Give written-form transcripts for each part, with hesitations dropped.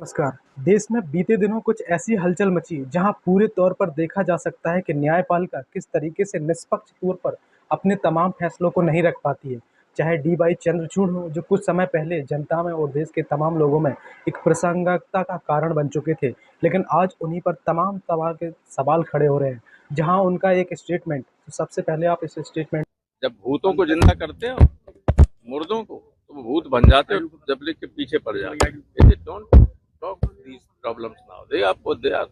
नमस्कार। देश में बीते दिनों कुछ ऐसी हलचल मची जहां पूरे तौर पर देखा जा सकता है कि न्यायपालिका किस तरीके से निष्पक्ष तौर पर अपने तमाम फैसलों को नहीं रख पाती है। चाहे डी वाई चंद्रचूड़ हो, जो कुछ समय पहले जनता में और देश के तमाम लोगों में एक प्रासंगिकता का कारण बन चुके थे, लेकिन आज उन्हीं पर तमाम तरह के सवाल खड़े हो रहे हैं। जहां उनका एक स्टेटमेंट, तो सबसे पहले आप इस स्टेटमेंट। जब भूतों को जिंदा करते हो, मुर्दों को, तो वो भूत बन जाते हो, जबले के पीछे पड़ जाते हैं। Don't talk these problems now, they आपको दे आर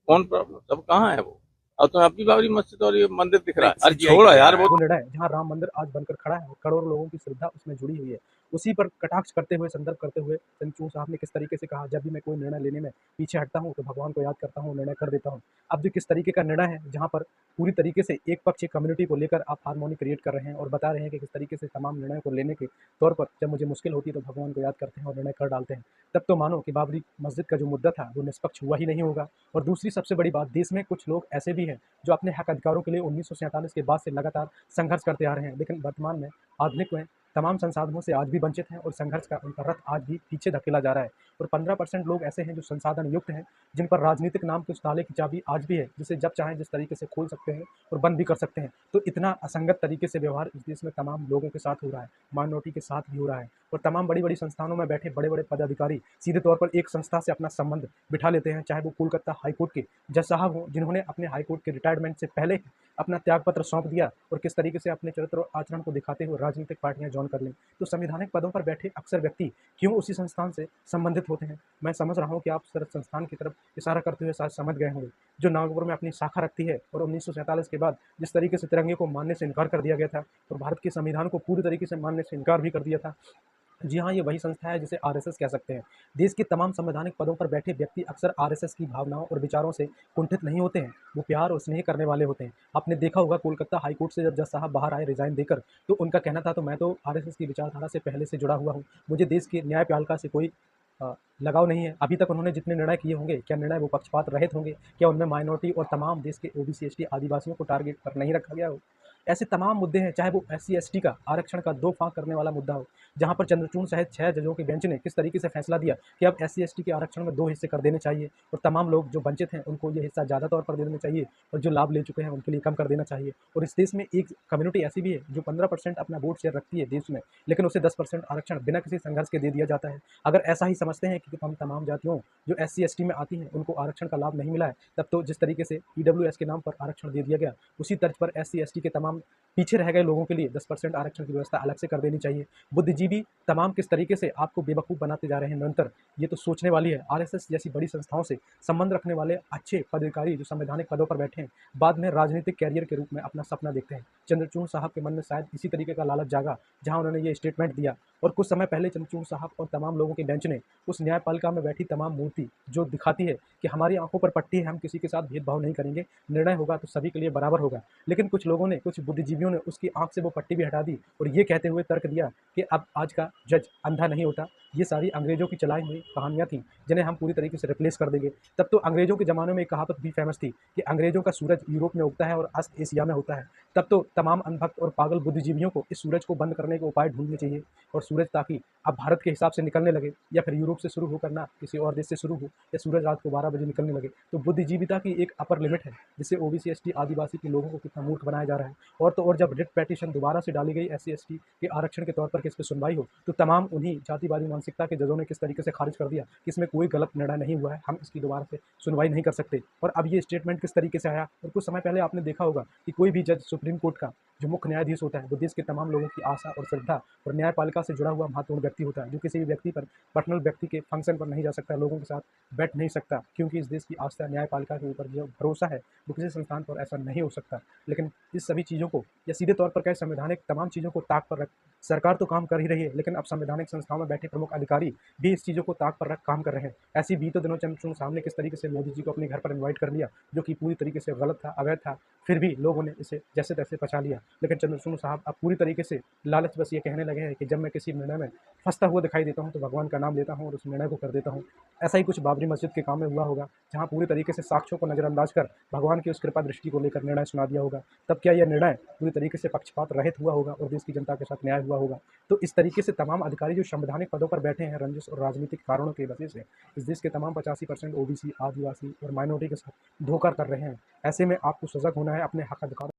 कौन प्रॉब्लम, सब कहाँ है वो? अब तो आपकी बाबरी मस्जिद और ये मंदिर दिख रहा है। अरे छोड़ो यार, वो निर्णय जहां राम मंदिर आज बनकर खड़ा है और करोड़ों लोगों की श्रद्धा उसमें जुड़ी हुई है, उसी पर कटाक्ष करते हुए, संदर्भ करते हुए चंद्रचूड़ साहब ने किस तरीके से कहा, जब भी मैं कोई निर्णय लेने में पीछे हटता हूं तो भगवान को याद करता हूं, निर्णय कर देता हूं। अब जो किस तरीके का निर्णय है, जहां पर पूरी तरीके से एक पक्ष कम्युनिटी को लेकर आप हार्मोनी क्रिएट कर रहे हैं और बता रहे हैं कि किस तरीके से तमाम निर्णयों को लेने के तौर पर जब मुझे मुश्किल होती है तो भगवान को याद करते हैं और निर्णय कर डालते हैं। तब तो मानो कि बाबरी मस्जिद का जो मुद्दा था वो निष्पक्ष हुआ ही नहीं होगा। और दूसरी सबसे बड़ी बात, देश में कुछ लोग ऐसे भी हैं जो अपने हक अधिकारों के लिए 1947 के बाद से लगातार संघर्ष करते आ रहे हैं, लेकिन वर्तमान में आधुनिक में तमाम संसाधनों से आज भी वंचित हैं और संघर्ष का उनका रथ आज भी पीछे धकेला जा रहा है। और 15% लोग ऐसे हैं जो संसाधन युक्त हैं, जिन पर राजनीतिक नाम के उस ताले की चाबी आज भी है, जिसे जब चाहें जिस तरीके से खोल सकते हैं और बंद भी कर सकते हैं। तो इतना असंगत तरीके से व्यवहार इस देश में तमाम लोगों के साथ हो रहा है, माइनॉरिटी के साथ भी हो रहा है। और तमाम बड़ी बड़ी संस्थानों में बैठे बड़े बड़े पदाधिकारी सीधे तौर पर एक संस्था से अपना संबंध बिठा लेते हैं, चाहे वो कोलकाता हाईकोर्ट के जज साहब हों, जिन्होंने अपने हाईकोर्ट के रिटायरमेंट से पहले अपना त्यागपत्र सौंप दिया और किस तरीके से अपने चरित्र और आचरण को दिखाते हुए राजनीतिक पार्टियां ज्वाइन कर लें। तो संवैधानिक पदों पर बैठे अक्सर व्यक्ति क्यों उसी संस्थान से संबंधित होते हैं? मैं समझ रहा हूँ कि आप सिर्फ संस्थान की तरफ इशारा करते हुए शायद समझ गए होंगे, जो नागपुर में अपनी शाखा रखती है और 1947 के बाद जिस तरीके से तिरंगे को मानने से इनकार कर दिया गया था और भारत के संविधान को पूरी तरीके से मानने से इनकार भी कर दिया था। जी हाँ, ये वही संस्था है जिसे आरएसएस कह सकते हैं। देश के तमाम संवैधानिक पदों पर बैठे व्यक्ति अक्सर आरएसएस की भावनाओं और विचारों से कुंठित नहीं होते हैं, वो प्यार और स्नेह करने वाले होते हैं। आपने देखा होगा कोलकाता हाईकोर्ट से जब जज साहब बाहर आए रिजाइन देकर, तो उनका कहना था, तो मैं तो आरएसएस की विचारधारा से पहले से जुड़ा हुआ हूँ, मुझे देश की न्यायपालिका से कोई लगाव नहीं है। अभी तक उन्होंने जितने निर्णय किए होंगे, क्या निर्णय वो पक्षपात रहित होंगे? क्या उनमें माइनॉरिटी और तमाम देश के ओबीसी एसटी आदिवासियों को टारगेट पर नहीं रखा गया हो? ऐसे तमाम मुद्दे हैं, चाहे वो एससी एसटी का आरक्षण का दो फांक करने वाला मुद्दा हो, जहां पर चंद्रचूड़ सहित 6 जजों की बेंच ने किस तरीके से फैसला दिया कि अब एससी एसटी के आरक्षण में 2 हिस्से कर देने चाहिए और तमाम लोग जो वंचित हैं उनको ये हिस्सा ज़्यादा तौर पर दे देना चाहिए और जो लाभ ले चुके हैं उनके लिए कम कर देना चाहिए। और इस देश में एक कम्युनिटी ऐसी भी है जो 15% अपना वोट शेयर रखती है देश में, लेकिन उसे 10% आरक्षण बिना किसी संघर्ष के दे दिया जाता है। अगर ऐसा ही समझते हैं कि हम तमाम जातियों जो एससी एसटी में आती हैं उनको आरक्षण का लाभ नहीं मिला है, तब तो जिस तरीके से ईडब्ल्यूएस के नाम पर आरक्षण दे दिया गया, उसी तर्ज पर एससी एसटी के तमाम पीछे रह गए लोगों के लिए 10% आरक्षण की व्यवस्था अलग से कर देनी चाहिए। बुद्धिजीवी तमाम किस तरीके से आपको बेवकूफ़ बनाते जा रहे हैं निरंतर, ये तो सोचने वाली है। आरएसएस जैसी बड़ी संस्थाओं से संबंध रखने वाले अच्छे पदाधिकारी जो संवैधानिक पदों पर बैठे हैं, बाद में राजनीतिक कैरियर के रूप में अपना सपना देखते हैं। चंद्रचूड़ साहब के मन में शायद इसी तरीके का लालच जागा, जहां उन्होंने ये स्टेटमेंट दिया। और कुछ समय पहले चंद्रचूड़ साहब और तमाम लोगों की बेंच ने उस न्यायपालिका में बैठी तमाम मूर्ति जो दिखाती है कि हमारी आंखों पर पट्टी है, हम किसी के साथ भेदभाव नहीं करेंगे, निर्णय होगा तो सभी के लिए बराबर होगा। लेकिन कुछ लोगों ने, कुछ बुद्धिजीवियों ने उसकी आंख से वो पट्टी भी हटा दी और ये कहते हुए तर्क दिया कि अब आज का जज अंधा नहीं होता, ये सारी अंग्रेजों की चलाई हुई कहानियां थी जिन्हें हम पूरी तरीके से रिप्लेस कर देंगे। तब तो अंग्रेजों के ज़माने में एक कहावत भी फेमस थी कि अंग्रेजों का सूरज यूरोप में उगता है और अस्त एशिया में होता है। तब तो तमाम अनभक्त और पागल बुद्धिजीवियों को इस सूरज को बंद करने के उपाय ढूंढने चाहिए और सूरज ताकि अब भारत के हिसाब से निकलने लगे, या फिर यूरोप से शुरू होकर ना किसी और देश से शुरू हो, या सूरज रात को 12 बजे निकलने लगे। तो बुद्धिजीविता की एक अपर लिमिट है, जिससे ओबीसी एसटी आदिवासी के लोगों को कितना मूर्ख बनाया जा रहा है। और तो और जब रिट पेटिशन दोबारा से डाली गई एससी एसटी के आरक्षण के तौर पर कि इस पर सुनवाई हो, तो तमाम उन्हीं जातिवादी मानसिकता के जजों ने किस तरीके से खारिज कर दिया कि इसमें कोई गलत निर्णय नहीं हुआ है, हम इसकी दोबारा से सुनवाई नहीं कर सकते। और अब ये स्टेटमेंट किस तरीके से आया, और कुछ समय पहले आपने देखा होगा कि कोई भी जज सुप्रीम कोर्ट का जो मुख्य न्यायाधीश होता है वो देश के तमाम लोगों की आशा और श्रद्धा और न्यायपालिका से जुड़ा हुआ महत्वपूर्ण व्यक्ति होता है, जो किसी भी व्यक्ति पर, पर्सनल व्यक्ति के फंक्शन पर नहीं जा सकता, लोगों के साथ बैठ नहीं सकता, क्योंकि इस देश की आस्था न्यायपालिका के ऊपर जो भरोसा है वो किसी संस्थान पर ऐसा नहीं हो सकता। लेकिन इस सभी चीज़ों को, या सीधे तौर पर कहे संवैधानिक तमाम चीज़ों को ताक पर रख सरकार तो काम कर ही रही है, लेकिन अब संवैधानिक संस्थाओं में बैठे प्रमुख अधिकारी भी इस चीज़ों को ताक पर रख काम कर रहे हैं। ऐसी बीते दिनों चंद्रचूड़ साहब ने किस तरीके से मोदी जी को अपने घर पर इन्वाइट कर लिया, जो कि पूरी तरीके से गलत था, अवैध था, फिर भी लोगों ने इसे जैसे तैसे पचा लिया। लेकिन चंद्रशूर साहब अब पूरी तरीके से लालच बस ये कहने लगे हैं कि जब मैं किसी निर्णय में फंसता हुआ दिखाई देता हूँ तो भगवान का नाम लेता हूँ और उस निर्णय को कर देता हूँ। ऐसा ही कुछ बाबरी मस्जिद के काम में हुआ होगा, जहाँ पूरी तरीके से साक्ष्यों को नज़रअंदाज कर भगवान की उस कृपा दृष्टि को लेकर निर्णय सुना दिया होगा। तब क्या यह निर्णय पूरी तरीके से पक्षपात रहित हुआ होगा और देश की जनता के साथ न्याय हुआ होगा? तो इस तरीके से तमाम अधिकारी जो संवैधानिक पदों पर बैठे हैं रंजिश और राजनीतिक कारणों की वजह से, इस देश के तमाम 85% ओबीसी, आदिवासी और माइनॉरिटी के साथ धोखा कर रहे हैं। ऐसे में आपको सजग होना है, अपने हक अधिकार